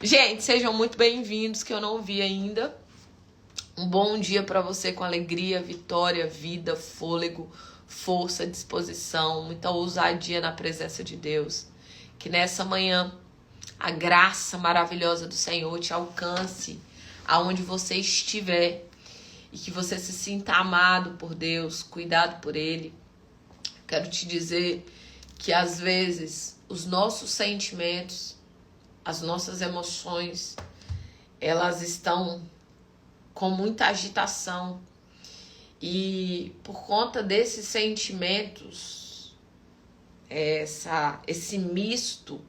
Gente, sejam muito bem-vindos, que eu não vi ainda. Um bom dia para você com alegria, vitória, vida, fôlego, força, disposição, muita ousadia na presença de Deus. Que nessa manhã a graça maravilhosa do Senhor te alcance aonde você estiver e que você se sinta amado por Deus, cuidado por Ele. Quero te dizer que às vezes os nossos sentimentos, as nossas emoções, elas estão com muita agitação. E por conta desses sentimentos, esse misto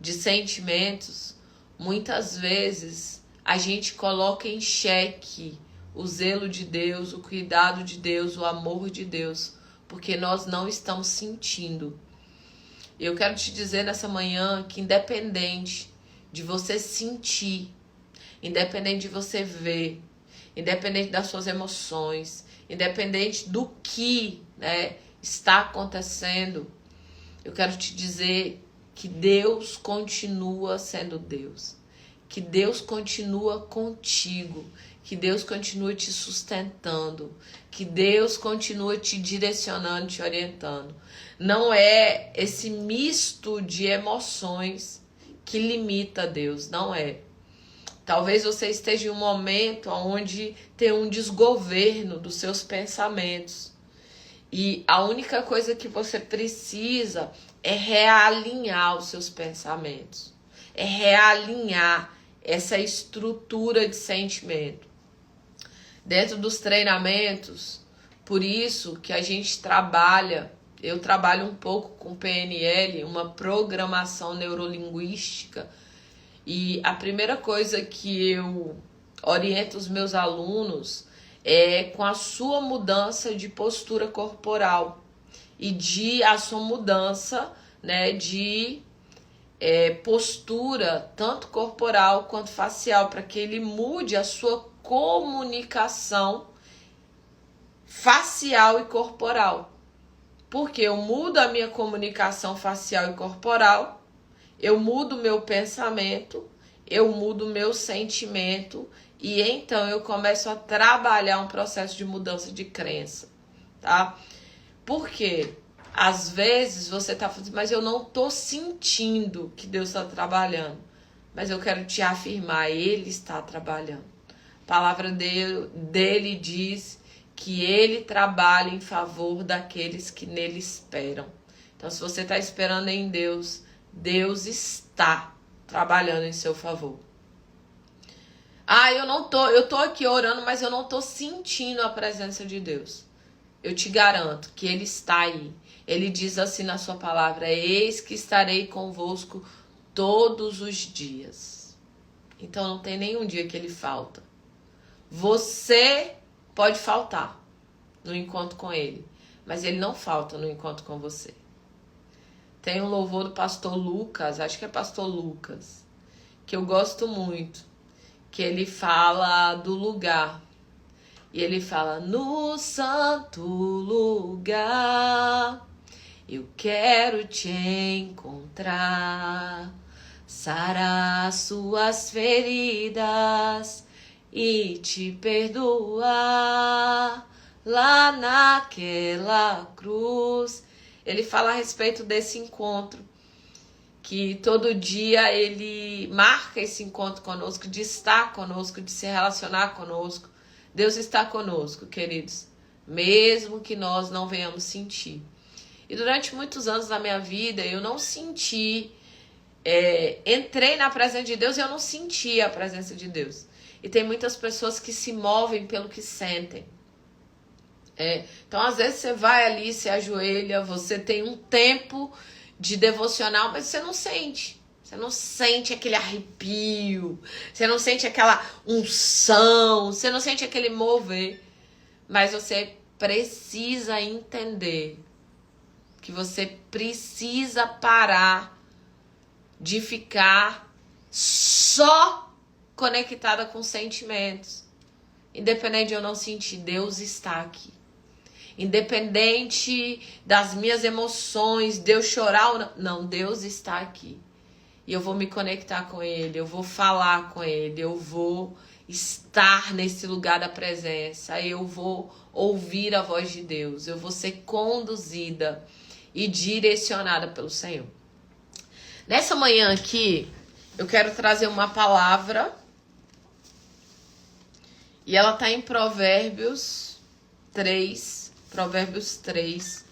de sentimentos, muitas vezes a gente coloca em xeque o zelo de Deus, o cuidado de Deus, o amor de Deus, porque nós não estamos sentindo. Eu quero te dizer nessa manhã que independente de você sentir, independente de você ver, independente das suas emoções, independente do que, está acontecendo, eu quero te dizer que Deus continua sendo Deus, que Deus continua contigo, que Deus continua te sustentando, que Deus continua te direcionando, te orientando. Não é esse misto de emoções que limita Deus, não é. Talvez você esteja em um momento onde tem um desgoverno dos seus pensamentos. E a única coisa que você precisa é realinhar os seus pensamentos. É realinhar essa estrutura de sentimento. Dentro dos treinamentos, por isso que a gente trabalha, eu trabalho um pouco com PNL, uma programação neurolinguística, e a primeira coisa que eu oriento os meus alunos é com a sua mudança de postura corporal e a sua mudança, de postura, tanto corporal quanto facial, para que ele mude a sua comunicação facial e corporal. Porque eu mudo a minha comunicação facial e corporal, eu mudo o meu pensamento, eu mudo o meu sentimento e então eu começo a trabalhar um processo de mudança de crença, tá? Porque às vezes você tá falando, mas eu não tô sentindo que Deus está trabalhando. Mas eu quero te afirmar, Ele está trabalhando. A palavra dele diz que Ele trabalha em favor daqueles que nele esperam. Então, se você está esperando em Deus, Deus está trabalhando em seu favor. Eu tô aqui orando, mas eu não tô sentindo a presença de Deus. Eu te garanto que Ele está aí. Ele diz assim na sua palavra: eis que estarei convosco todos os dias. Então não tem nenhum dia que Ele falta. Você pode faltar no encontro com Ele, mas Ele não falta no encontro com você. Tem um louvor do pastor Lucas, acho que é pastor Lucas, que eu gosto muito, que ele fala do lugar. E ele fala: no santo lugar eu quero te encontrar, sarar suas feridas e te perdoar lá naquela cruz. Ele fala a respeito desse encontro, que todo dia ele marca esse encontro conosco, de estar conosco, de se relacionar conosco. Deus está conosco, queridos, mesmo que nós não venhamos sentir. E durante muitos anos da minha vida eu não senti, entrei na presença de Deus e eu não senti a presença de Deus. E tem muitas pessoas que se movem pelo que sentem. Então, às vezes, você vai ali, se ajoelha, você tem um tempo de devocional, mas você não sente. Você não sente aquele arrepio, você não sente aquela unção, você não sente aquele mover. Mas você precisa entender que você precisa parar de ficar só conectada com sentimentos. Independente de eu não sentir, Deus está aqui. Independente das minhas emoções, de eu chorar ou não, Deus está aqui. e eu vou me conectar com Ele, eu vou falar com Ele, eu vou estar nesse lugar da presença, eu vou ouvir a voz de Deus, eu vou ser conduzida e direcionada pelo Senhor. Nessa manhã aqui, eu quero trazer uma palavra e ela está em Provérbios 3. Provérbios 3.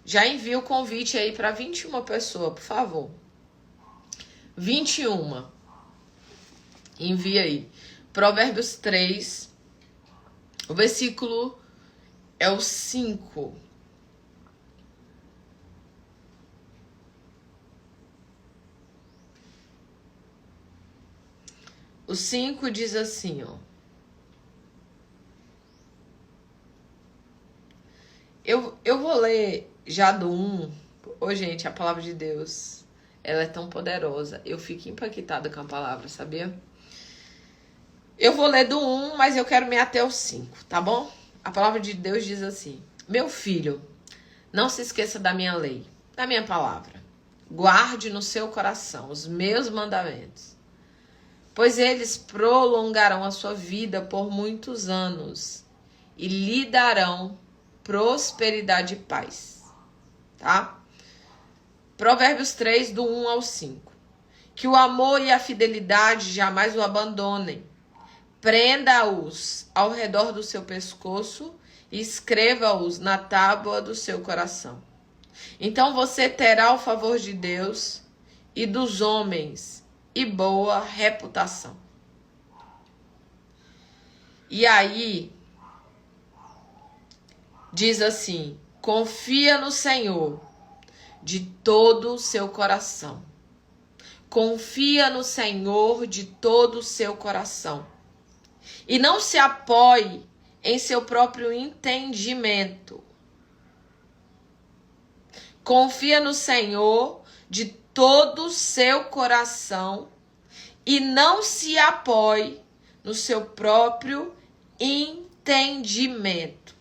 Já envia o convite aí para 21 pessoas, por favor. 21. Envia aí. Provérbios 3. O versículo é o 5. O 5 diz assim, ó. Eu vou ler já do 1. Ô, gente, a palavra de Deus, ela é tão poderosa. Eu fico impactada com a palavra, sabia? Eu vou ler do 1, mas eu quero me ater ao 5, tá bom? A palavra de Deus diz assim: meu filho, não se esqueça da minha lei, da minha palavra. Guarde no seu coração os meus mandamentos, pois eles prolongarão a sua vida por muitos anos e lhe darão prosperidade e paz, tá? Provérbios 3, do 1 ao 5. Que o amor e a fidelidade jamais o abandonem. Prenda-os ao redor do seu pescoço e escreva-os na tábua do seu coração. Então você terá o favor de Deus e dos homens e boa reputação. E aí, diz assim: confia no Senhor de todo o seu coração. Confia no Senhor de todo o seu coração. E não se apoie em seu próprio entendimento. Confia no Senhor de todo o seu coração e não se apoie no seu próprio entendimento.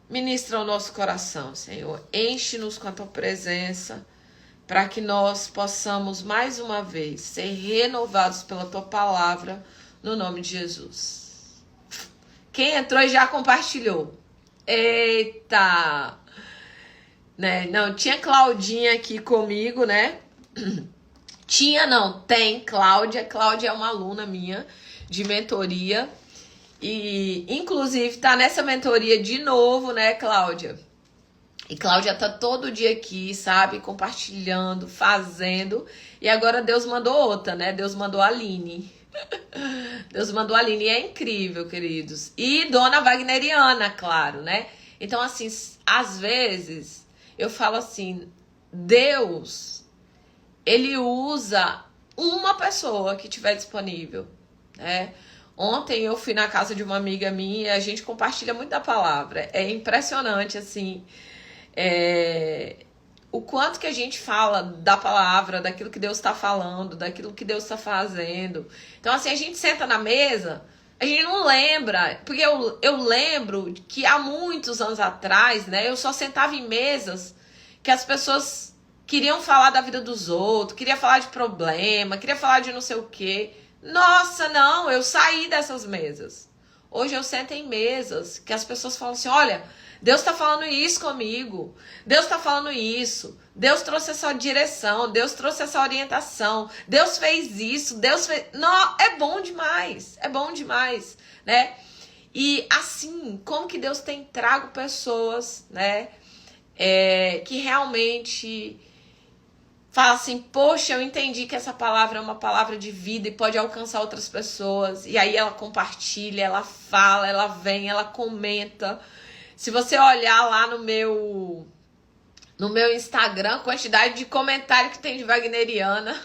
Ministra o nosso coração, Senhor. Enche-nos com a tua presença, para que nós possamos mais uma vez ser renovados pela tua palavra, no nome de Jesus. Quem entrou e já compartilhou? Eita! Né? Não, tinha Claudinha aqui comigo, né? Tinha não, tem Cláudia. Cláudia é uma aluna minha de mentoria. E, inclusive, tá nessa mentoria de novo, né, Cláudia? E Cláudia tá todo dia aqui, sabe? Compartilhando, fazendo. E agora Deus mandou outra, né? Deus mandou a Aline. Deus mandou a Aline. E é incrível, queridos. E Dona Wagneriana, claro, né? Então, assim, às vezes, eu falo assim, Deus, Ele usa uma pessoa que tiver disponível, né? Ontem eu fui na casa de uma amiga minha e a gente compartilha muito da palavra. É impressionante, assim, o quanto que a gente fala da palavra, daquilo que Deus está falando, daquilo que Deus está fazendo. Então, assim, a gente senta na mesa, a gente não lembra, porque eu lembro que há muitos anos atrás, né, eu só sentava em mesas que as pessoas queriam falar da vida dos outros, queria falar de problema, queria falar de não sei o quê. Nossa, não, eu saí dessas mesas. Hoje eu sento em mesas que as pessoas falam assim, olha, Deus está falando isso comigo, Deus está falando isso, Deus trouxe essa direção, Deus trouxe essa orientação, Deus fez isso, Deus fez... Não, é bom demais, né? E assim, como que Deus tem trago pessoas, né, que realmente... Fala assim, poxa, eu entendi que essa palavra é uma palavra de vida e pode alcançar outras pessoas. E aí ela compartilha, ela fala, ela vem, ela comenta. Se você olhar lá no meu Instagram, a quantidade de comentário que tem de Wagneriana,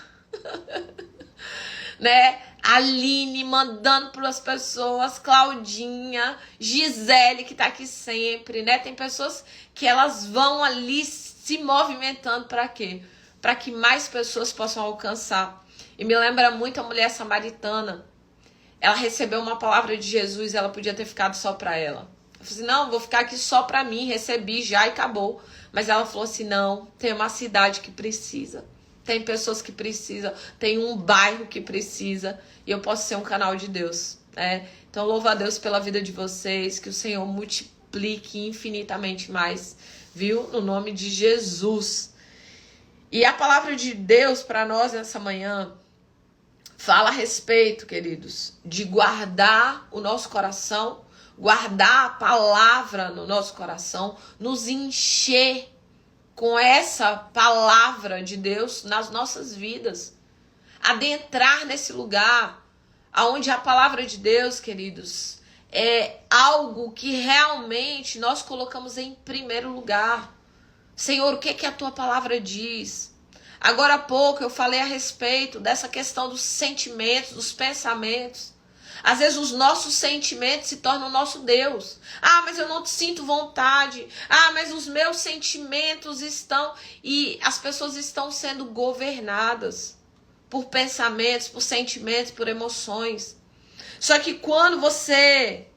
né? Aline mandando para as pessoas, Claudinha, Gisele que tá aqui sempre, né? Tem pessoas que elas vão ali se movimentando para quê? Para que mais pessoas possam alcançar. E me lembra muito a mulher samaritana. Ela recebeu uma palavra de Jesus, ela podia ter ficado só para ela. Eu falei assim, não, vou ficar aqui só pra mim, recebi já e acabou. Mas ela falou assim, não, tem uma cidade que precisa. Tem pessoas que precisam, tem um bairro que precisa. E eu posso ser um canal de Deus, né? Então, louvo a Deus pela vida de vocês, que o Senhor multiplique infinitamente mais, viu? No nome de Jesus. E a palavra de Deus para nós nessa manhã fala a respeito, queridos, de guardar o nosso coração, guardar a palavra no nosso coração, nos encher com essa palavra de Deus nas nossas vidas. Adentrar nesse lugar onde a palavra de Deus, queridos, é algo que realmente nós colocamos em primeiro lugar. Senhor, o que a tua palavra diz? Agora há pouco eu falei a respeito dessa questão dos sentimentos, dos pensamentos. Às vezes os nossos sentimentos se tornam o nosso Deus. Ah, mas eu não sinto vontade. Ah, mas os meus sentimentos estão... E as pessoas estão sendo governadas por pensamentos, por sentimentos, por emoções. Só que quando você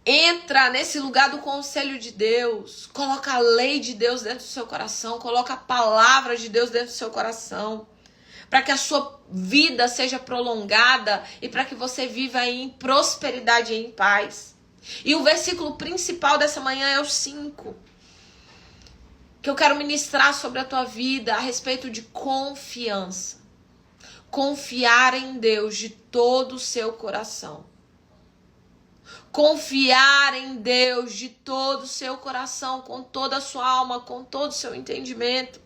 entra nesse lugar do conselho de Deus, coloca a lei de Deus dentro do seu coração, coloca a palavra de Deus dentro do seu coração, para que a sua vida seja prolongada e para que você viva em prosperidade e em paz. E o versículo principal dessa manhã é o 5, que eu quero ministrar sobre a tua vida a respeito de confiança. Confiar em Deus de todo o seu coração. Confiar em Deus de todo o seu coração, com toda a sua alma, com todo o seu entendimento.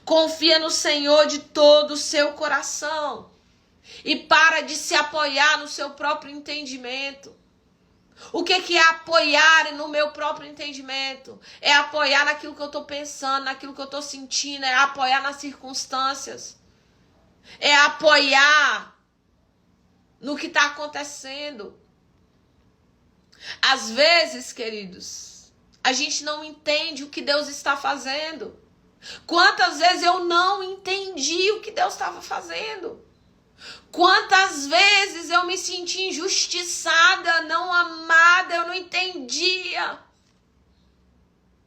Confia no Senhor de todo o seu coração. E para de se apoiar no seu próprio entendimento. O que é apoiar no meu próprio entendimento? É apoiar naquilo que eu estou pensando, naquilo que eu estou sentindo, é apoiar nas circunstâncias. É apoiar no que está acontecendo. Às vezes, queridos, a gente não entende o que Deus está fazendo. Quantas vezes eu não entendi o que Deus estava fazendo? Quantas vezes eu me senti injustiçada, não amada, eu não entendia.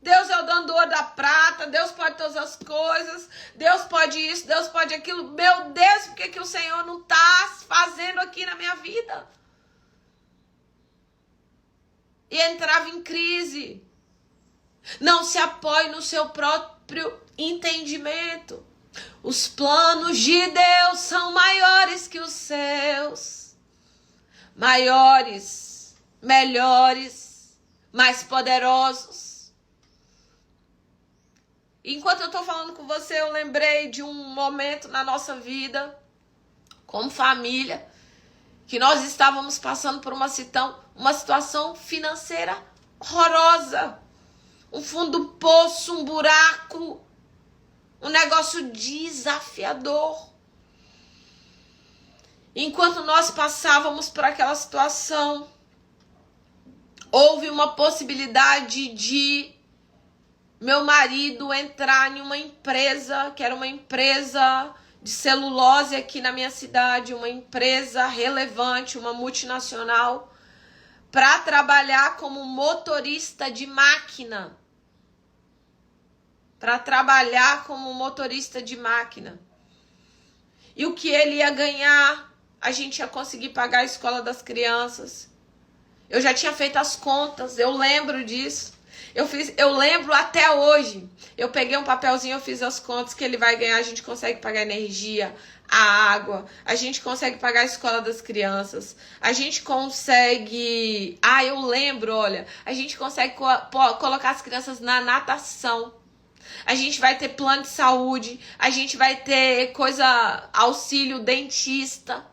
Deus é o dono da prata, Deus pode todas as coisas, Deus pode isso, Deus pode aquilo. Meu Deus, por que o Senhor não está fazendo aqui na minha vida? E entrava em crise. Não se apoie no seu próprio entendimento. Os planos de Deus são maiores que os seus. Maiores, melhores, mais poderosos. Enquanto eu estou falando com você, eu lembrei de um momento na nossa vida, como família, que nós estávamos passando por uma situação financeira horrorosa. Um fundo do poço, um buraco, um negócio desafiador. Enquanto nós passávamos por aquela situação, houve uma possibilidade de meu marido entrar em uma empresa, que era uma empresa de celulose aqui na minha cidade, uma empresa relevante, uma multinacional, para trabalhar como motorista de máquina. Para trabalhar como motorista de máquina. E o que ele ia ganhar, a gente ia conseguir pagar a escola das crianças. Eu já tinha feito as contas, eu lembro disso. Eu lembro até hoje. Eu peguei um papelzinho, eu fiz as contas que ele vai ganhar, a gente consegue pagar a energia, a água, a gente consegue pagar a escola das crianças, a gente consegue... eu lembro, olha, a gente consegue colocar as crianças na natação. A gente vai ter plano de saúde, a gente vai ter auxílio dentista.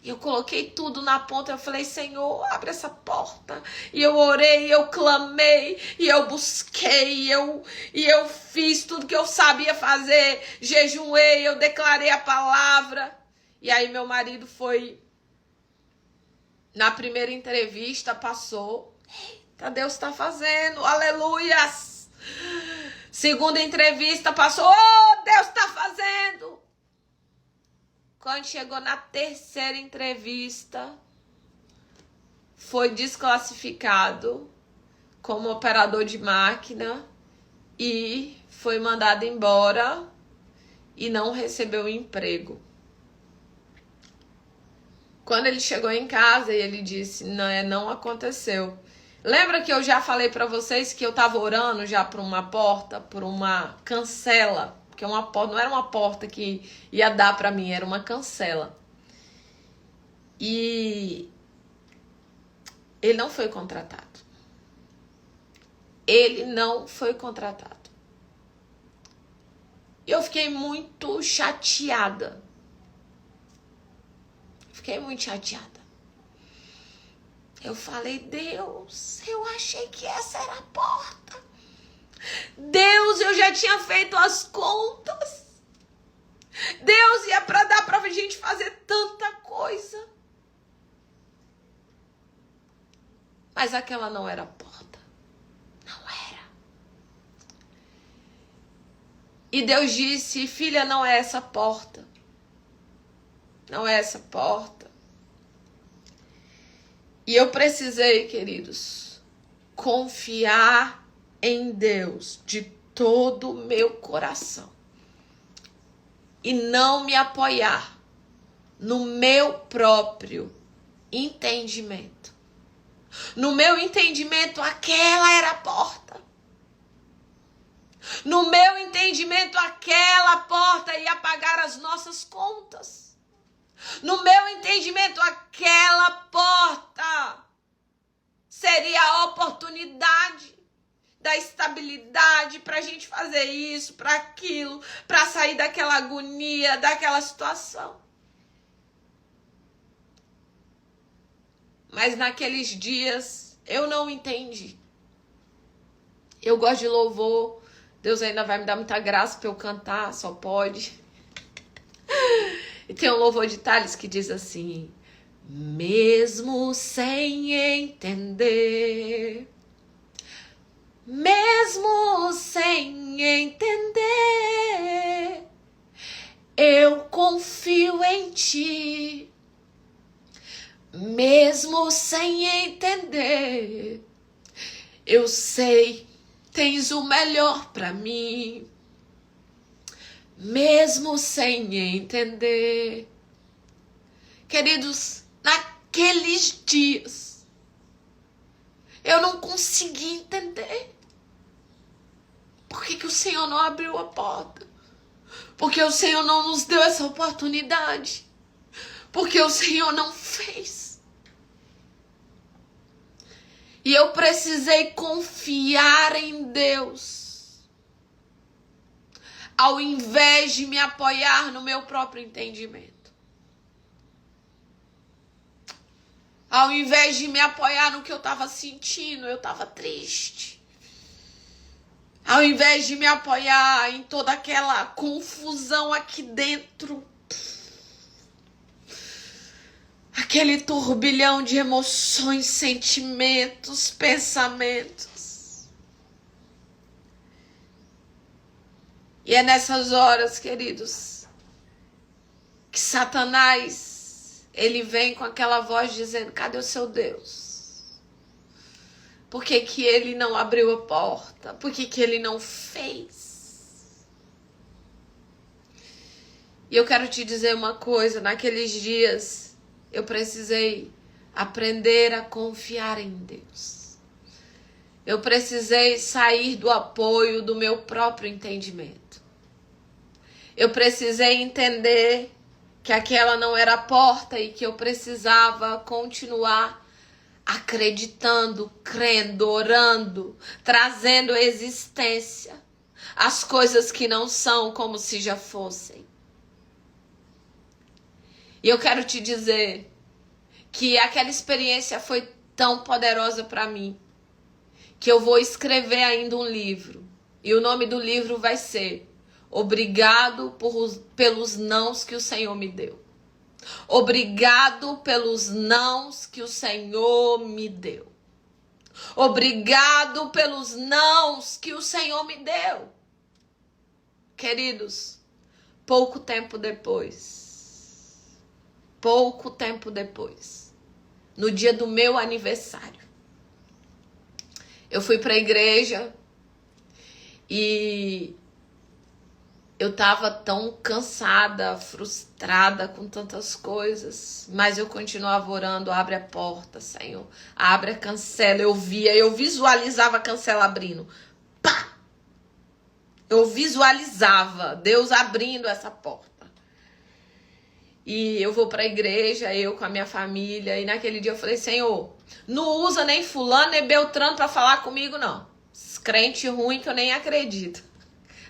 E eu coloquei tudo na ponta, eu falei, Senhor, abre essa porta. E eu orei, eu clamei, e eu busquei, e eu fiz tudo que eu sabia fazer, jejuei, eu declarei a palavra. E aí meu marido foi, na primeira entrevista, passou. Eita, Deus está fazendo, aleluias. Segunda entrevista, passou, Deus está fazendo. Quando chegou na terceira entrevista, foi desclassificado como operador de máquina e foi mandado embora e não recebeu emprego. Quando ele chegou em casa, ele disse, não aconteceu. Lembra que eu já falei para vocês que eu estava orando já por uma porta, por uma cancela? Porque uma porta, não era uma porta que ia dar para mim, era uma cancela. E ele não foi contratado. Ele não foi contratado. E eu fiquei muito chateada. Fiquei muito chateada. Eu falei, Deus, eu achei que essa era a porta. Deus, eu já tinha feito as contas. Deus, ia para dar pra gente fazer tanta coisa. Mas aquela não era a porta. Não era. E Deus disse, filha, não é essa porta. Não é essa porta. E eu precisei, queridos, confiar em Deus de todo o meu coração. E não me apoiar no meu próprio entendimento. No meu entendimento, aquela era a porta. No meu entendimento, aquela porta ia pagar as nossas contas. No meu entendimento, aquela porta seria a oportunidade da estabilidade para a gente fazer isso, para aquilo, para sair daquela agonia, daquela situação. Mas naqueles dias eu não entendi. Eu gosto de louvor. Deus ainda vai me dar muita graça para eu cantar, só pode. E tem um louvor de Thales que diz assim: mesmo sem entender, mesmo sem entender, eu confio em ti. Mesmo sem entender, eu sei, tens o melhor para mim. Mesmo sem entender. Queridos, naqueles dias, eu não consegui entender. Por que o Senhor não abriu a porta? Porque o Senhor não nos deu essa oportunidade. Porque o Senhor não fez. E eu precisei confiar em Deus. Ao invés de me apoiar no meu próprio entendimento. Ao invés de me apoiar no que eu estava sentindo, eu estava triste. Ao invés de me apoiar em toda aquela confusão aqui dentro, aquele turbilhão de emoções, sentimentos, pensamentos. E é nessas horas, queridos, que Satanás, ele vem com aquela voz dizendo, cadê o seu Deus? Por que que ele não abriu a porta? Por que que ele não fez? E eu quero te dizer uma coisa, naqueles dias eu precisei aprender a confiar em Deus. Eu precisei sair do apoio do meu próprio entendimento. Eu precisei entender que aquela não era a porta e que eu precisava continuar acreditando, crendo, orando, trazendo à existência as coisas que não são como se já fossem. E eu quero te dizer que aquela experiência foi tão poderosa para mim, que eu vou escrever ainda um livro. E o nome do livro vai ser Obrigado pelos nãos que o Senhor me deu. Obrigado pelos nãos que o Senhor me deu. Obrigado pelos nãos que o Senhor me deu. Queridos, pouco tempo depois, no dia do meu aniversário. Eu fui para a igreja e eu tava tão cansada, frustrada com tantas coisas, mas eu continuava orando. Abre a porta, Senhor, abre a cancela. Eu visualizava a cancela abrindo. Pá! Eu visualizava Deus abrindo essa porta. E eu vou para a igreja, eu com a minha família, e naquele dia eu falei: Senhor, não usa nem fulano nem Beltrano para falar comigo, não. Crente ruim que eu nem acredito.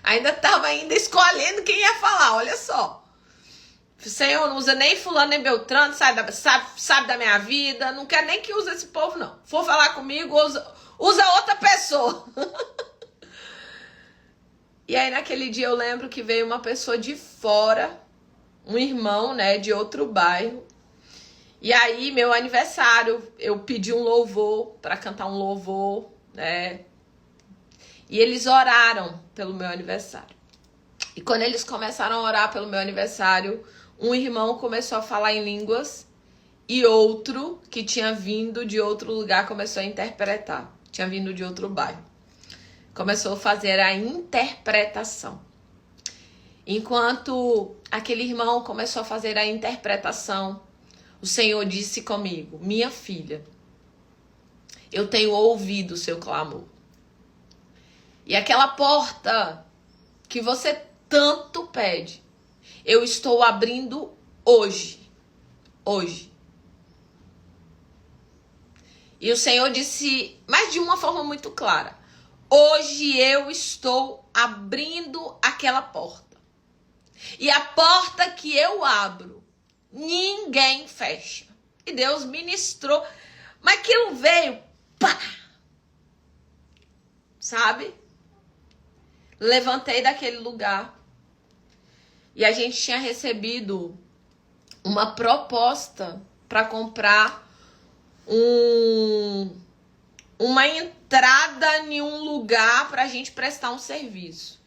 Ainda estava escolhendo quem ia falar, olha só. Senhor, não usa nem fulano nem Beltrano, sabe da minha vida, não quero nem que use esse povo, não. For falar comigo, usa outra pessoa. E aí naquele dia eu lembro que veio uma pessoa de fora, um irmão, né, de outro bairro. E aí, meu aniversário, eu pedi um louvor para cantar um louvor, né? E eles oraram pelo meu aniversário. E quando eles começaram a orar pelo meu aniversário, um irmão começou a falar em línguas e outro, que tinha vindo de outro lugar, começou a interpretar. Tinha vindo de outro bairro. Começou a fazer a interpretação. Enquanto aquele irmão começou a fazer a interpretação, o Senhor disse comigo: minha filha, eu tenho ouvido o seu clamor. E aquela porta que você tanto pede, eu estou abrindo hoje. Hoje. E o Senhor disse, mas de uma forma muito clara: hoje eu estou abrindo aquela porta. E a porta que eu abro, ninguém fecha. E Deus ministrou. Mas aquilo veio, pá! Sabe? Levantei daquele lugar. E a gente tinha recebido uma proposta para comprar uma entrada em um lugar para a gente prestar um serviço.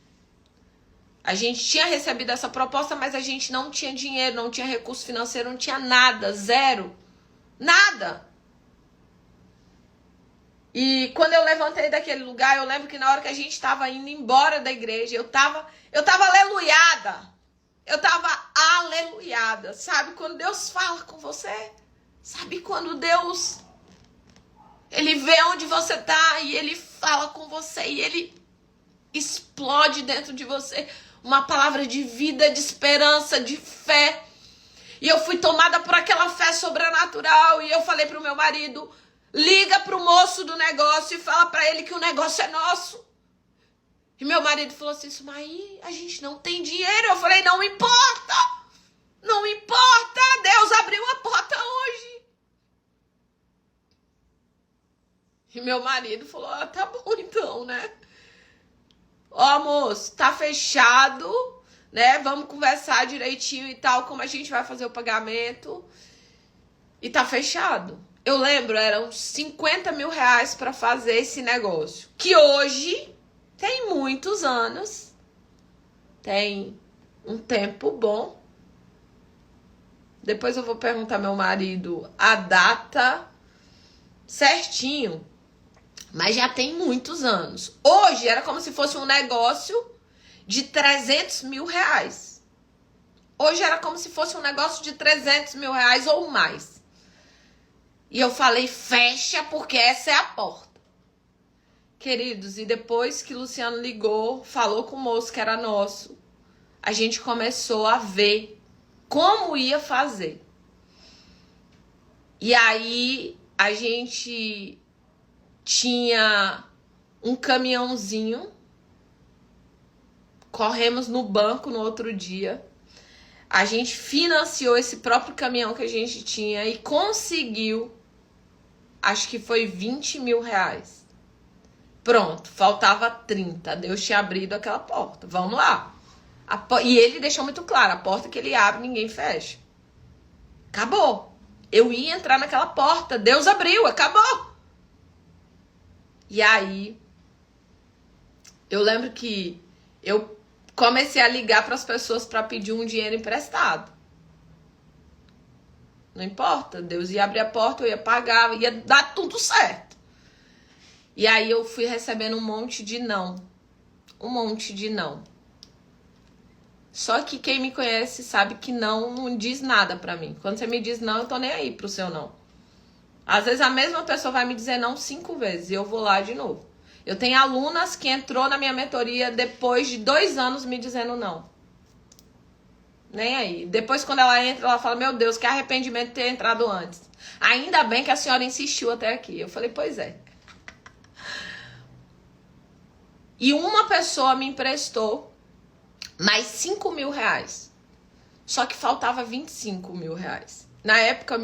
A gente tinha recebido essa proposta, mas a gente não tinha dinheiro, não tinha recurso financeiro, não tinha nada, zero. Nada. E quando eu levantei daquele lugar, eu lembro que na hora que a gente estava indo embora da igreja, eu tava aleluiada. Eu tava aleluiada. Sabe quando Deus fala com você? Sabe quando Deus, Ele vê onde você tá e Ele fala com você e Ele explode dentro de você uma palavra de vida, de esperança, de fé. E eu fui tomada por aquela fé sobrenatural e eu falei pro meu marido: liga pro moço do negócio e fala pra ele que o negócio é nosso. E meu marido falou assim: Sumaí, a gente não tem dinheiro. Eu falei: não importa. Não importa. Deus abriu a porta hoje. E meu marido falou: ah, tá bom então, né? Ó, moço, tá fechado, né? Vamos conversar direitinho e tal, como a gente vai fazer o pagamento. E tá fechado. Eu lembro, eram 50 mil reais para fazer esse negócio. Que hoje tem muitos anos. Tem um tempo bom. Depois eu vou perguntar ao meu marido a data certinho. Mas já tem muitos anos. Hoje era como se fosse um negócio de 300 mil reais. Hoje era como se fosse um negócio de 300 mil reais ou mais. E eu falei: fecha, porque essa é a porta. Queridos, e depois que Luciano ligou, falou com o moço que era nosso, a gente começou a ver como ia fazer. E aí a gente tinha um caminhãozinho, corremos no banco no outro dia, a gente financiou esse próprio caminhão que a gente tinha e conseguiu, acho que foi 20 mil reais. Pronto, faltava 30, Deus tinha abrido aquela porta, vamos lá. E ele deixou muito claro: a porta que ele abre, ninguém fecha. Acabou. Eu ia entrar naquela porta, Deus abriu, acabou. E aí, eu lembro que eu comecei a ligar para as pessoas para pedir um dinheiro emprestado. Não importa, Deus ia abrir a porta, eu ia pagar, ia dar tudo certo. E aí eu fui recebendo um monte de não. Um monte de não. Só que quem me conhece sabe que não diz nada pra mim. Quando você me diz não, eu tô nem aí pro seu não. Às vezes a mesma pessoa vai me dizer não 5 vezes e eu vou lá de novo. Eu tenho alunas que entrou na minha mentoria depois de 2 anos me dizendo não. Nem aí. Depois, quando ela entra, ela fala, meu Deus, que arrependimento ter entrado antes. Ainda bem que a senhora insistiu até aqui. Eu falei, pois é. E uma pessoa me emprestou mais 5 mil reais. Só que faltava 25 mil reais. Na época,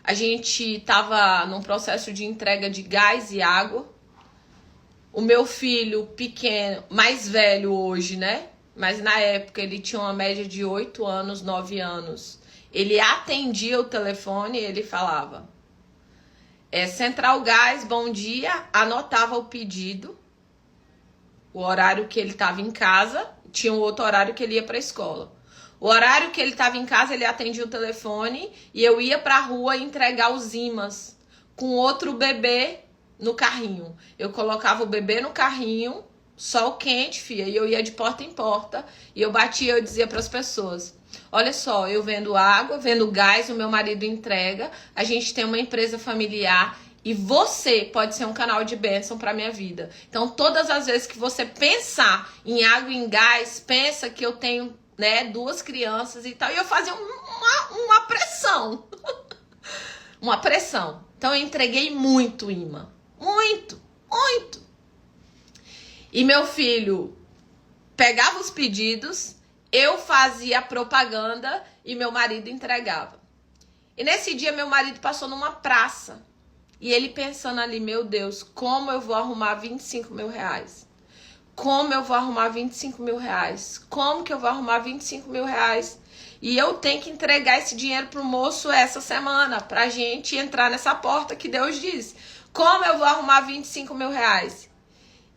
a gente tava num processo de entrega de gás e água. O meu filho pequeno, mais velho hoje, né? Mas na época ele tinha uma média de 8 anos, 9 anos. Ele atendia o telefone e ele falava: Central Gás, bom dia. Anotava o pedido, o horário que ele estava em casa. Tinha um outro horário que ele ia para a escola. O horário que ele estava em casa, ele atendia o telefone e eu ia para a rua entregar os imãs com outro bebê no carrinho. Eu colocava o bebê no carrinho, sol quente, filha, e eu ia de porta em porta e eu batia, eu dizia para as pessoas: olha só, eu vendo água, vendo gás, o meu marido entrega, a gente tem uma empresa familiar e você pode ser um canal de bênção para minha vida. Então, todas as vezes que você pensar em água e em gás, pensa que eu tenho, né, 2 crianças e tal. E eu fazia uma pressão. Uma pressão. Então, eu entreguei muito imã. Muito, muito. E meu filho pegava os pedidos, eu fazia a propaganda e meu marido entregava. E nesse dia, meu marido passou numa praça. E ele pensando ali, meu Deus, como eu vou arrumar 25 mil reais? Como eu vou arrumar 25 mil reais? Como que eu vou arrumar 25 mil reais? E eu tenho que entregar esse dinheiro pro moço essa semana, pra gente entrar nessa porta que Deus diz. Como eu vou arrumar 25 mil reais?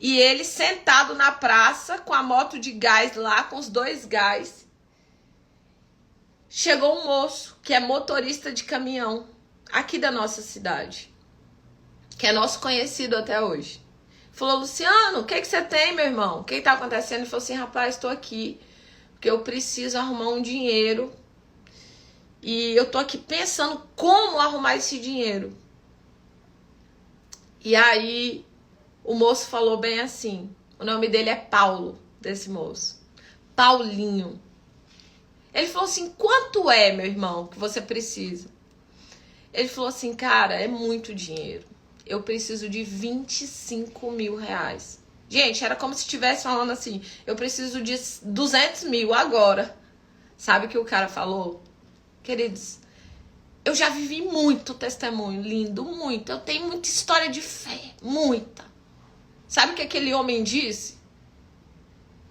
E ele sentado na praça, com a moto de gás lá, com os 2 gás. Chegou um moço, que é motorista de caminhão, aqui da nossa cidade, que é nosso conhecido até hoje. Falou: Luciano, o que você tem, meu irmão? O que tá acontecendo? Ele falou assim: rapaz, estou aqui porque eu preciso arrumar um dinheiro e eu tô aqui pensando como arrumar esse dinheiro. E aí o moço falou bem assim, o nome dele é Paulo, desse moço, Paulinho. Ele falou assim: quanto é, meu irmão, que você precisa? Ele falou assim: cara, é muito dinheiro. Eu preciso de 25 mil reais. Gente, era como se estivesse falando assim: eu preciso de 200 mil agora. Sabe o que o cara falou? Queridos, eu já vivi muito testemunho lindo, muito. Eu tenho muita história de fé, muita. Sabe o que aquele homem disse?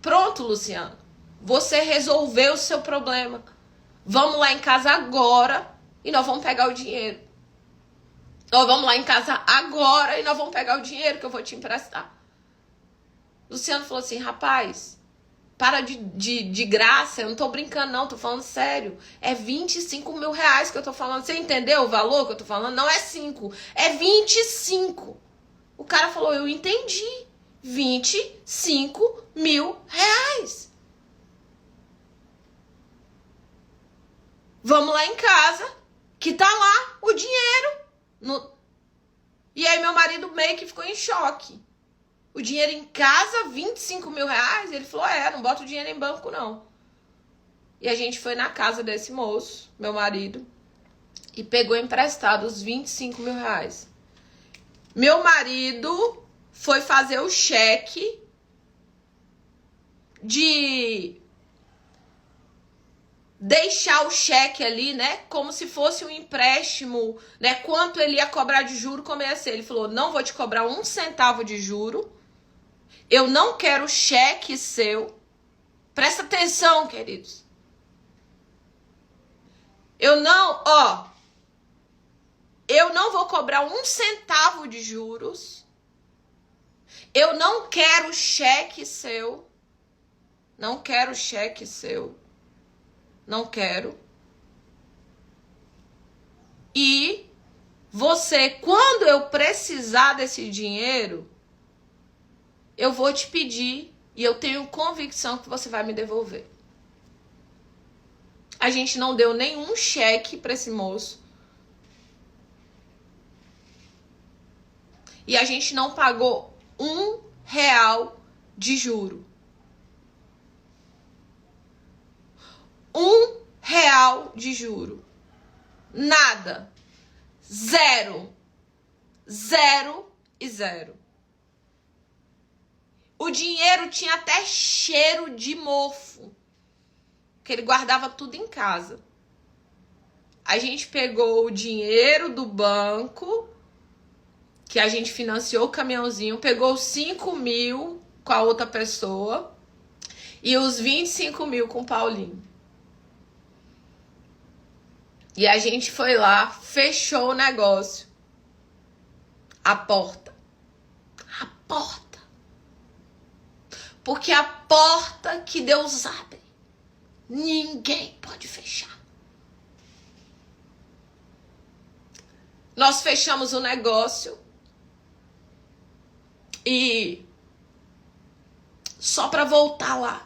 Pronto, Luciano, você resolveu o seu problema. Vamos lá em casa agora e nós vamos pegar o dinheiro. Nós vamos lá em casa agora e nós vamos pegar o dinheiro que eu vou te emprestar. Luciano falou assim: rapaz, para de graça, eu não tô brincando não, tô falando sério. É 25 mil reais que eu tô falando. Você entendeu o valor que eu tô falando? Não é 5, é 25. O cara falou: eu entendi. 25 mil reais. Vamos lá em casa, que tá lá o dinheiro. E aí meu marido meio que ficou em choque. O dinheiro em casa, 25 mil reais? Ele falou: não bota o dinheiro em banco não. E a gente foi na casa desse moço, meu marido, e pegou emprestado os 25 mil reais. Meu marido foi fazer o cheque de deixar o cheque ali, né, como se fosse um empréstimo, né, quanto ele ia cobrar de juro, como ia ser. Ele falou: não vou te cobrar 1 centavo de juro, eu não quero cheque seu. Presta atenção, queridos. Eu não vou cobrar 1 centavo de juros, eu não quero cheque seu, não quero cheque seu. Não quero. E você, quando eu precisar desse dinheiro, eu vou te pedir e eu tenho convicção que você vai me devolver. A gente não deu nenhum cheque para esse moço. E a gente não pagou R$1 de juro. R$1 de juro. Nada. Zero. Zero e zero. O dinheiro tinha até cheiro de mofo. Porque ele guardava tudo em casa. A gente pegou o dinheiro do banco, que a gente financiou o caminhãozinho, pegou os 5 mil com a outra pessoa e os 25 mil com o Paulinho. E a gente foi lá, fechou o negócio. A porta. A porta. Porque a porta que Deus abre, ninguém pode fechar. Nós fechamos o negócio e só para voltar lá.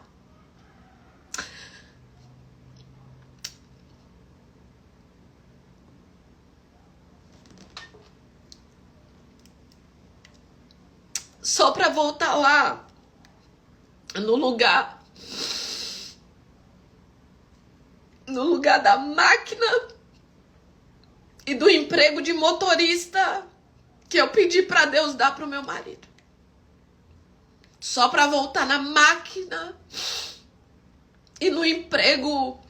Só para voltar lá no lugar da máquina e do emprego de motorista que eu pedi para Deus dar pro meu marido. Só para voltar na máquina e no emprego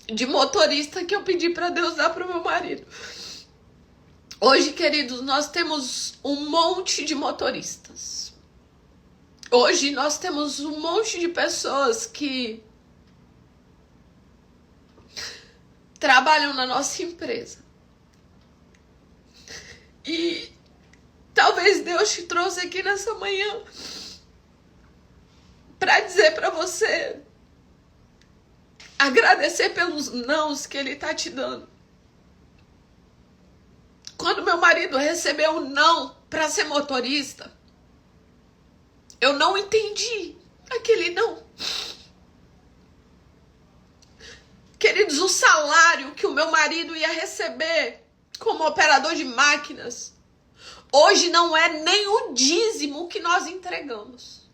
de motorista que eu pedi para Deus dar pro meu marido. Hoje, queridos, nós temos um monte de motoristas. Hoje nós temos um monte de pessoas que trabalham na nossa empresa. E talvez Deus te trouxe aqui nessa manhã para dizer para você agradecer pelos nãos que Ele tá te dando. Quando meu marido recebeu o não para ser motorista, eu não entendi aquele não. Queridos, o salário que o meu marido ia receber como operador de máquinas, hoje não é nem o dízimo que nós entregamos.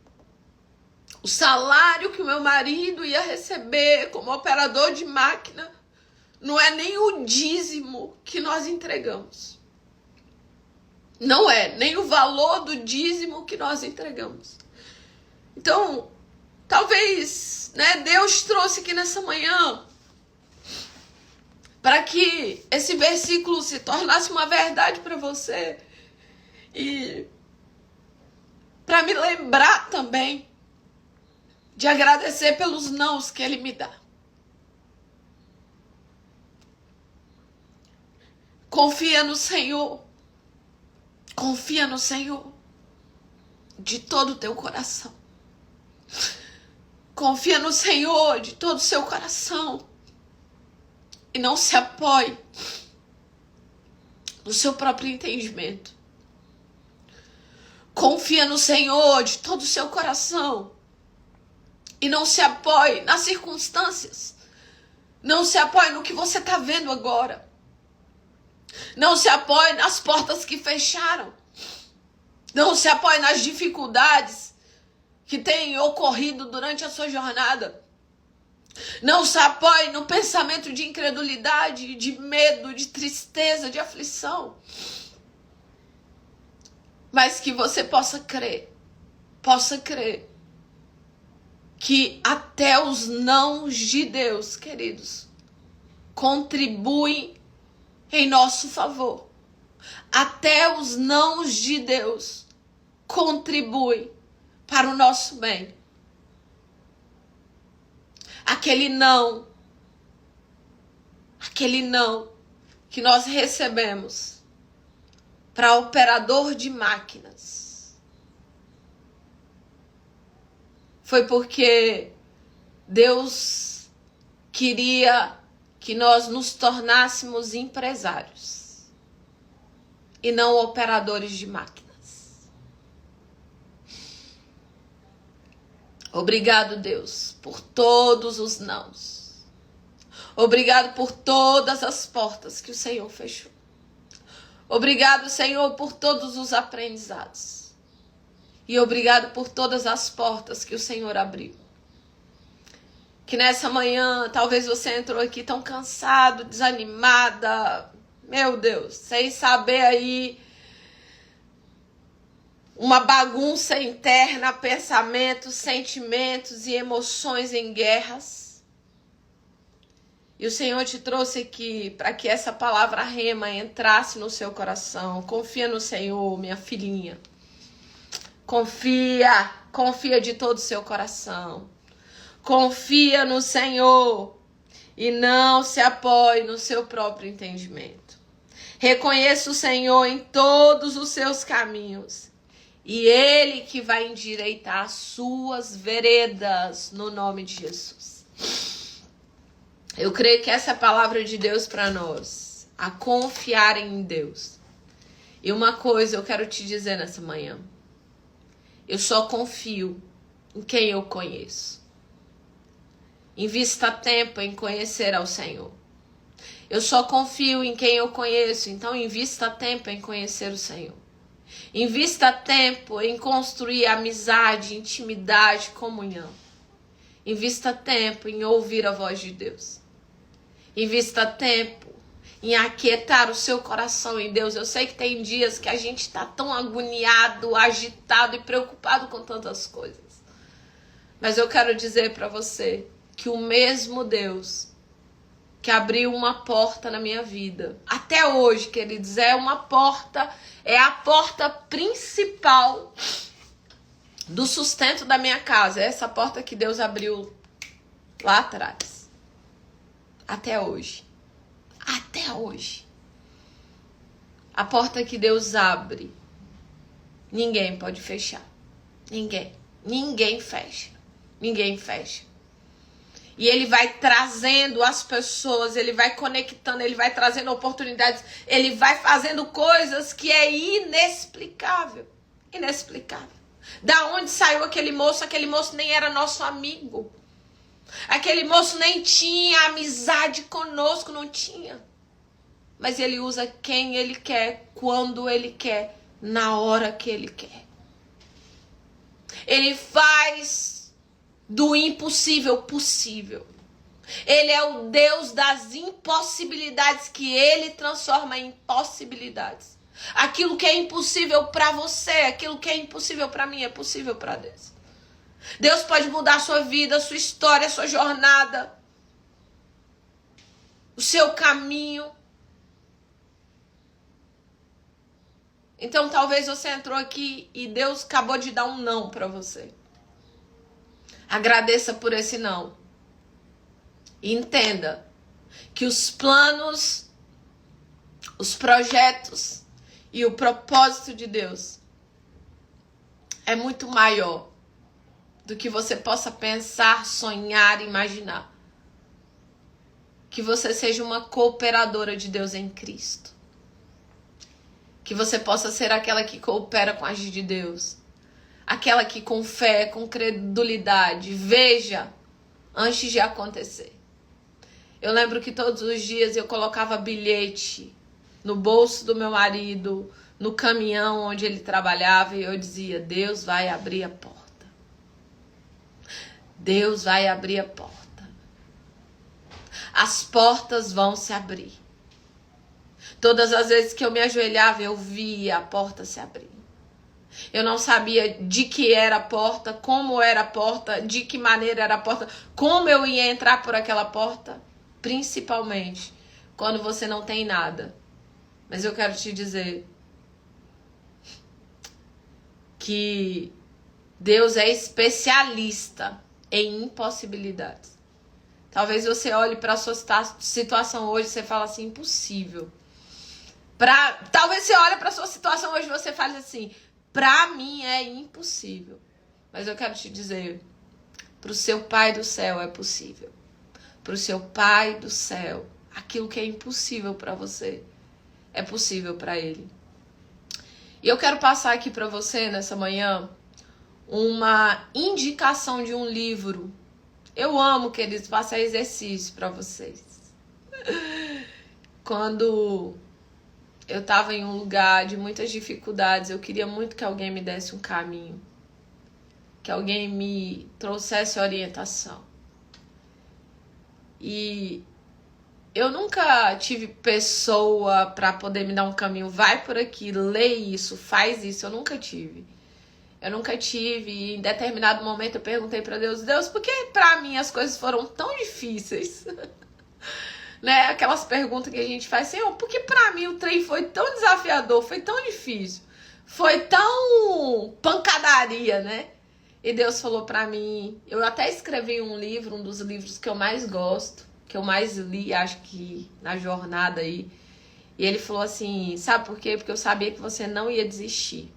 O salário que o meu marido ia receber como operador de máquina não é nem o dízimo que nós entregamos. Não é nem o valor do dízimo que nós entregamos. Então, talvez, Deus trouxe aqui nessa manhã para que esse versículo se tornasse uma verdade para você e para me lembrar também de agradecer pelos nãos que Ele me dá. Confia no Senhor. Confia no Senhor de todo o teu coração. Confia no Senhor de todo o seu coração. E não se apoie no seu próprio entendimento. Confia no Senhor de todo o seu coração. E não se apoie nas circunstâncias. Não se apoie no que você está vendo agora. Não se apoie nas portas que fecharam. Não se apoie nas dificuldades que têm ocorrido durante a sua jornada. Não se apoie no pensamento de incredulidade, de medo, de tristeza, de aflição. Mas que você possa crer que até os nãos de Deus, queridos, contribuem em nosso favor. Até os nãos de Deus contribuem para o nosso bem. Aquele não que nós recebemos para operador de máquinas foi porque Deus queria que nós nos tornássemos empresários e não operadores de máquinas. Obrigado, Deus, por todos os nãos. Obrigado por todas as portas que o Senhor fechou. Obrigado, Senhor, por todos os aprendizados. E obrigado por todas as portas que o Senhor abriu. Que nessa manhã, talvez você entrou aqui tão cansado, desanimada, meu Deus, sem saber aí, uma bagunça interna, pensamentos, sentimentos e emoções em guerras. E o Senhor te trouxe aqui para que essa palavra rema entrasse no seu coração. Confia no Senhor, minha filhinha. Confia de todo o seu coração. Confia no Senhor e não se apoie no seu próprio entendimento. Reconheça o Senhor em todos os seus caminhos e Ele que vai endireitar as suas veredas no nome de Jesus. Eu creio que essa é a palavra de Deus para nós, a confiar em Deus. E uma coisa eu quero te dizer nessa manhã. Eu só confio em quem eu conheço. Invista tempo em conhecer ao Senhor. Eu só confio em quem eu conheço, então invista tempo em conhecer o Senhor. Invista tempo em construir amizade, intimidade, comunhão. Invista tempo em ouvir a voz de Deus. Invista tempo em aquietar o seu coração em Deus. Eu sei que tem dias que a gente está tão agoniado, agitado e preocupado com tantas coisas. Mas eu quero dizer para você que o mesmo Deus que abriu uma porta na minha vida, até hoje, queridos, é uma porta, é a porta principal do sustento da minha casa. É essa porta que Deus abriu lá atrás. Até hoje. Até hoje. A porta que Deus abre, ninguém pode fechar. Ninguém. Ninguém fecha. Ninguém fecha. E Ele vai trazendo as pessoas, Ele vai conectando, Ele vai trazendo oportunidades, Ele vai fazendo coisas que é inexplicável. Inexplicável. Da onde saiu aquele moço? Aquele moço nem era nosso amigo. Aquele moço nem tinha amizade conosco, não tinha. Mas Ele usa quem Ele quer, quando Ele quer, na hora que Ele quer. Ele faz do impossível possível. Ele é o Deus das impossibilidades que Ele transforma em possibilidades. Aquilo que é impossível para você, aquilo que é impossível para mim, é possível para Deus. Deus pode mudar a sua vida, a sua história, a sua jornada, o seu caminho. Então talvez você entrou aqui e Deus acabou de dar um não para você. Agradeça por esse não. E entenda que os planos, os projetos e o propósito de Deus é muito maior do que você possa pensar, sonhar, imaginar. Que você seja uma cooperadora de Deus em Cristo. Que você possa ser aquela que coopera com a agir de Deus. Aquela que com fé, com credulidade, veja antes de acontecer. Eu lembro que todos os dias eu colocava bilhete no bolso do meu marido, no caminhão onde ele trabalhava, e eu dizia: Deus vai abrir a porta. Deus vai abrir a porta. As portas vão se abrir. Todas as vezes que eu me ajoelhava, eu via a porta se abrir. Eu não sabia de que era a porta, como era a porta, de que maneira era a porta, como eu ia entrar por aquela porta, principalmente quando você não tem nada. Mas eu quero te dizer que Deus é especialista em impossibilidades. Talvez você olhe para a sua situação hoje e você fala assim: impossível. Talvez você olhe para a sua situação hoje e você fale assim: para mim é impossível. Mas eu quero te dizer, para o seu Pai do céu é possível. para o seu Pai do céu. Aquilo que é impossível para você é possível para Ele. E eu quero passar aqui para você nessa manhã uma indicação de um livro. Eu amo, queridos, passar exercício para vocês. Quando eu estava em um lugar de muitas dificuldades, eu queria muito que alguém me desse um caminho, que alguém me trouxesse orientação. E eu nunca tive pessoa para poder me dar um caminho. Vai por aqui, lê isso, faz isso. Eu nunca tive. E em determinado momento eu perguntei para Deus, por que para mim as coisas foram tão difíceis? Né? Aquelas perguntas que a gente faz, Senhor, por que pra mim o trem foi tão desafiador, foi tão difícil, foi tão pancadaria, né? E Deus falou pra mim, eu até escrevi um livro, um dos livros que eu mais gosto, que eu mais li, acho que na jornada aí, e ele falou assim, sabe por quê? Porque eu sabia que você não ia desistir,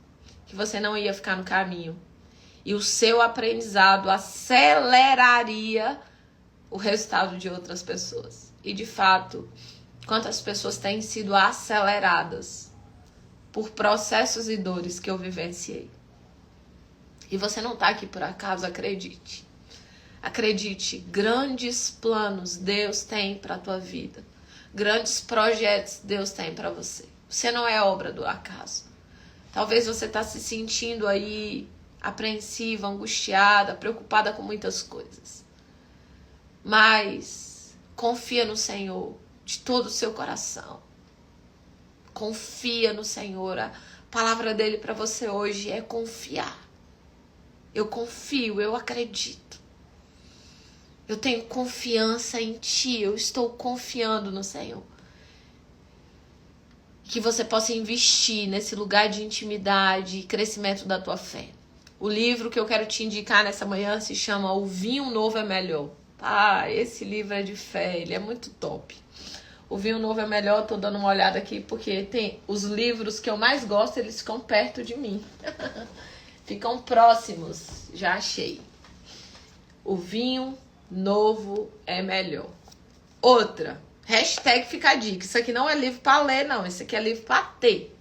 que você não ia ficar no caminho, e o seu aprendizado aceleraria o resultado de outras pessoas. E de fato, quantas pessoas têm sido aceleradas por processos e dores que eu vivenciei. E você não está aqui por acaso, acredite. Acredite, grandes planos Deus tem para a tua vida. Grandes projetos Deus tem para você. Você não é obra do acaso. Talvez você está se sentindo aí apreensiva, angustiada, preocupada com muitas coisas. Mas confia no Senhor de todo o seu coração. Confia no Senhor. A palavra dele para você hoje é confiar. Eu confio, eu acredito. Eu tenho confiança em ti. Eu estou confiando no Senhor. Que você possa investir nesse lugar de intimidade e crescimento da tua fé. O livro que eu quero te indicar nessa manhã se chama O Vinho Novo é Melhor. Ah, esse livro é de fé, ele é muito top. O Vinho Novo é Melhor, tô dando uma olhada aqui, porque tem os livros que eu mais gosto, eles ficam perto de mim. Ficam próximos, já achei. O Vinho Novo é Melhor. Outra, hashtag fica a dica. Isso aqui não é livro para ler, não. Isso aqui é livro para ter.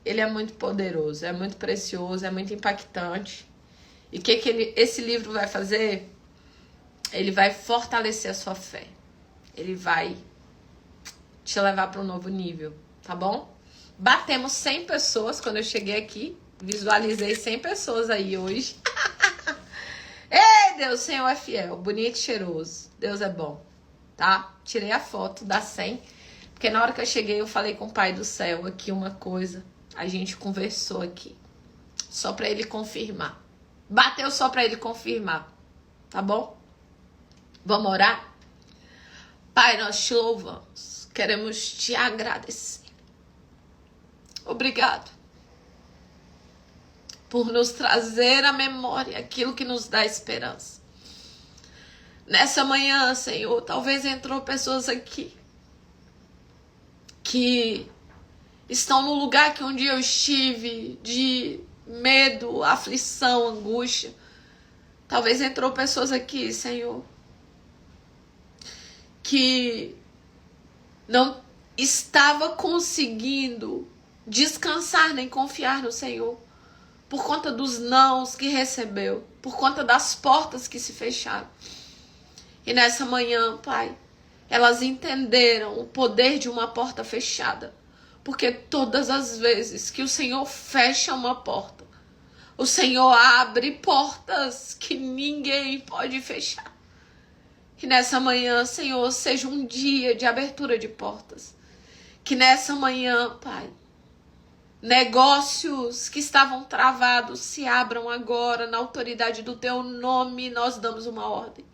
Ele é muito poderoso, é muito precioso, é muito impactante. E o que esse livro vai fazer? Ele vai fortalecer a sua fé. Ele vai te levar para um novo nível, tá bom? Batemos 100 pessoas quando eu cheguei aqui. Visualizei 100 pessoas aí hoje. Ei, Deus, o Senhor é fiel, bonito e cheiroso. Deus é bom, tá? Tirei a foto da 100, porque na hora que eu cheguei eu falei com o Pai do Céu aqui uma coisa. A gente conversou aqui, só para ele confirmar. Bateu só para ele confirmar, tá bom? Vamos orar? Pai, nós te louvamos. Queremos te agradecer. Obrigado por nos trazer à memória aquilo que nos dá esperança. Nessa manhã, Senhor, talvez entrou pessoas aqui que estão no lugar que um dia eu estive, de medo, aflição, angústia. Talvez entrou pessoas aqui, Senhor, que não estava conseguindo descansar nem confiar no Senhor por conta dos nãos que recebeu, por conta das portas que se fecharam. E nessa manhã, Pai, elas entenderam o poder de uma porta fechada, porque todas as vezes que o Senhor fecha uma porta, o Senhor abre portas que ninguém pode fechar. Que nessa manhã, Senhor, seja um dia de abertura de portas. Que nessa manhã, Pai, negócios que estavam travados se abram agora na autoridade do Teu nome. Nós damos uma ordem.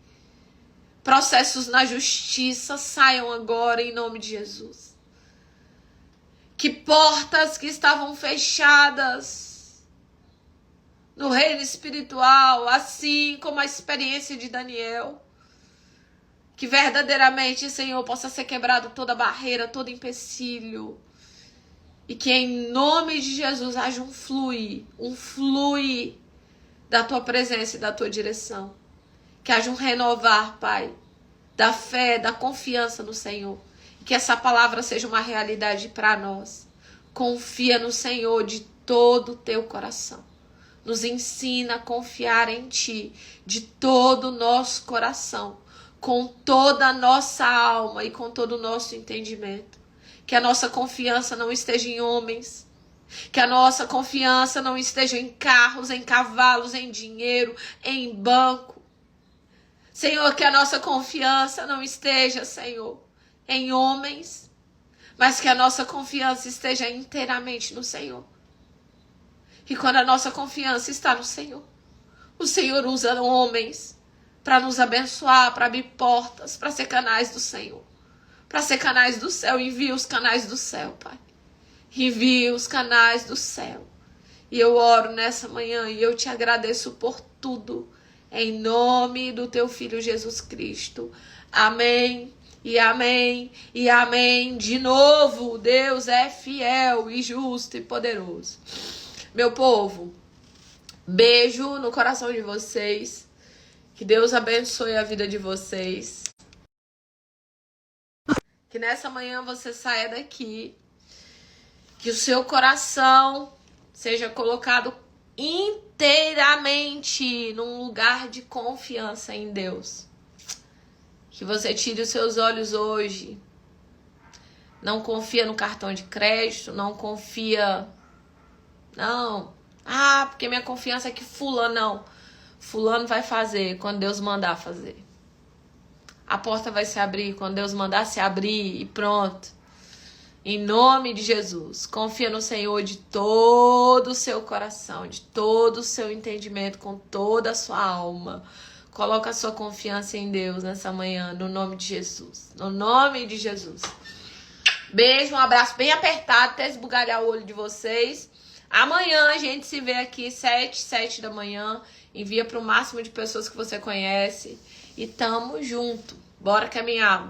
Processos na justiça saiam agora em nome de Jesus. Que portas que estavam fechadas no reino espiritual, assim como a experiência de Daniel, que verdadeiramente, Senhor, possa ser quebrado toda barreira, todo empecilho. E que em nome de Jesus haja um flui da Tua presença e da Tua direção. Que haja um renovar, Pai, da fé, da confiança no Senhor. Que essa palavra seja uma realidade para nós. Confia no Senhor de todo o teu coração. Nos ensina a confiar em Ti de todo o nosso coração, com toda a nossa alma e com todo o nosso entendimento. Que a nossa confiança não esteja em homens, que a nossa confiança não esteja em carros, em cavalos, em dinheiro, em banco. Senhor, que a nossa confiança não esteja, Senhor, em homens, mas que a nossa confiança esteja inteiramente no Senhor. E quando a nossa confiança está no Senhor, o Senhor usa homens para nos abençoar, para abrir portas, para ser canais do Senhor, para ser canais do céu. Envia os canais do céu, Pai. Envia os canais do céu. E eu oro nessa manhã e eu te agradeço por tudo, em nome do teu Filho Jesus Cristo. Amém. E amém, e amém. De novo, Deus é fiel e justo e poderoso. Meu povo, beijo no coração de vocês. Que Deus abençoe a vida de vocês. Que nessa manhã você saia daqui. Que o seu coração seja colocado inteiramente num lugar de confiança em Deus. Que você tire os seus olhos hoje. Não confia no cartão de crédito, não confia... Não. Ah, porque minha confiança é que fulano, não. Fulano vai fazer quando Deus mandar fazer. A porta vai se abrir quando Deus mandar se abrir e pronto. Em nome de Jesus. Confia no Senhor de todo o seu coração, de todo o seu entendimento, com toda a sua alma. Coloca a sua confiança em Deus nessa manhã, no nome de Jesus. No nome de Jesus. Beijo, um abraço bem apertado, até esbugalhar o olho de vocês. Amanhã a gente se vê aqui 7 da manhã. Envia para o máximo de pessoas que você conhece. E tamo junto. Bora caminhar.